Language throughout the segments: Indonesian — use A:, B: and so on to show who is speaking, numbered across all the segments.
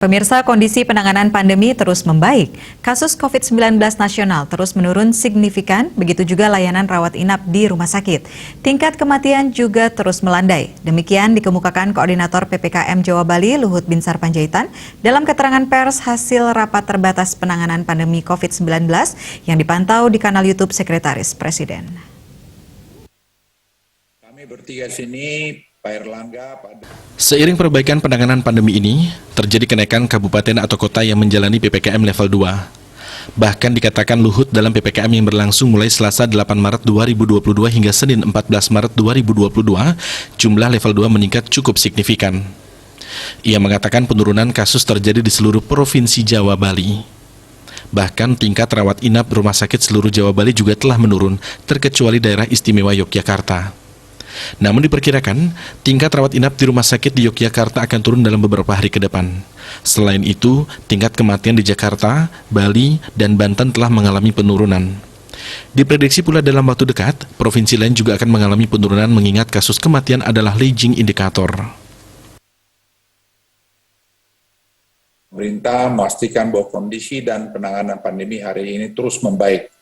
A: Pemirsa, kondisi penanganan pandemi terus membaik. Kasus COVID-19 nasional terus menurun signifikan, begitu juga layanan rawat inap di rumah sakit. Tingkat kematian juga terus melandai. Demikian dikemukakan Koordinator PPKM Jawa Bali, Luhut Binsar Panjaitan, dalam keterangan pers hasil rapat terbatas penanganan pandemi COVID-19 yang dipantau di kanal YouTube Sekretaris Presiden.
B: Kami bertiga sini, Pak Erlangga,
C: Seiring perbaikan penanganan pandemi ini, terjadi kenaikan kabupaten atau kota yang menjalani PPKM level 2. Bahkan dikatakan Luhut dalam PPKM yang berlangsung mulai Selasa 8 Maret 2022 hingga Senin 14 Maret 2022, jumlah level 2 meningkat cukup signifikan. Ia mengatakan penurunan kasus terjadi di seluruh provinsi Jawa Bali. Bahkan tingkat rawat inap rumah sakit seluruh Jawa Bali juga telah menurun, terkecuali daerah istimewa Yogyakarta. Namun diperkirakan, tingkat rawat inap di rumah sakit di Yogyakarta akan turun dalam beberapa hari ke depan. Selain itu, tingkat kematian di Jakarta, Bali, dan Banten telah mengalami penurunan. Diprediksi pula dalam waktu dekat, provinsi lain juga akan mengalami penurunan mengingat kasus kematian adalah leading indicator.
B: Pemerintah memastikan bahwa kondisi dan penanganan pandemi hari ini terus membaik.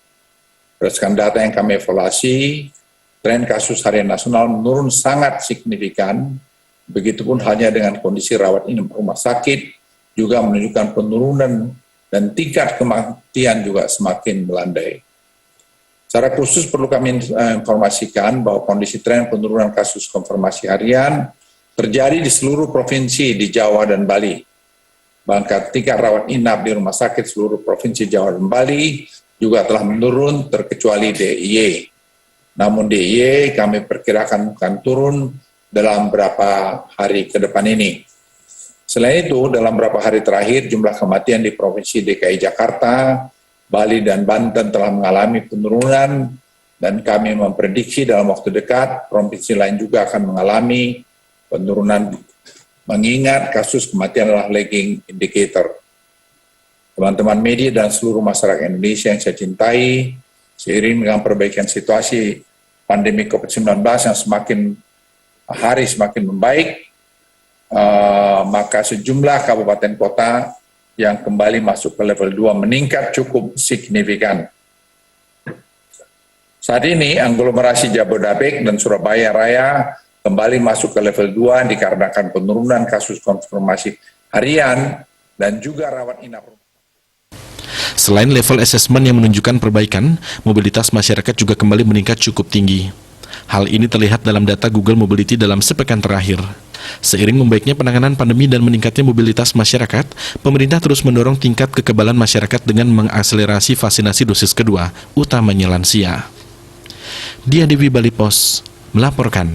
B: Berdasarkan data yang kami evaluasi, tren kasus harian nasional menurun sangat signifikan, begitupun halnya dengan kondisi rawat inap rumah sakit, juga menunjukkan penurunan dan tingkat kematian juga semakin melandai. Secara khusus perlu kami informasikan bahwa kondisi tren penurunan kasus konfirmasi harian terjadi di seluruh provinsi di Jawa dan Bali. Bahkan tingkat rawat inap di rumah sakit seluruh provinsi Jawa dan Bali juga telah menurun terkecuali DIY. Namun DIY kami perkirakan akan turun dalam beberapa hari ke depan ini. Selain itu, dalam beberapa hari terakhir jumlah kematian di Provinsi DKI Jakarta, Bali, dan Banten telah mengalami penurunan dan kami memprediksi dalam waktu dekat provinsi lain juga akan mengalami penurunan mengingat kasus kematian adalah lagging indicator. Teman-teman media dan seluruh masyarakat Indonesia yang saya cintai, seiring dengan perbaikan situasi pandemi COVID-19 yang semakin hari semakin membaik, maka sejumlah kabupaten kota yang kembali masuk ke level 2 meningkat cukup signifikan. Saat ini aglomerasi Jabodetabek dan Surabaya Raya kembali masuk ke level 2 dikarenakan penurunan kasus konfirmasi harian dan juga rawat inap.
C: Selain level assessment yang menunjukkan perbaikan, mobilitas masyarakat juga kembali meningkat cukup tinggi. Hal ini terlihat dalam data Google Mobility dalam sepekan terakhir. Seiring membaiknya penanganan pandemi dan meningkatnya mobilitas masyarakat, pemerintah terus mendorong tingkat kekebalan masyarakat dengan mengakselerasi vaksinasi dosis kedua, utamanya lansia. Dia Dewi Bali Pos melaporkan.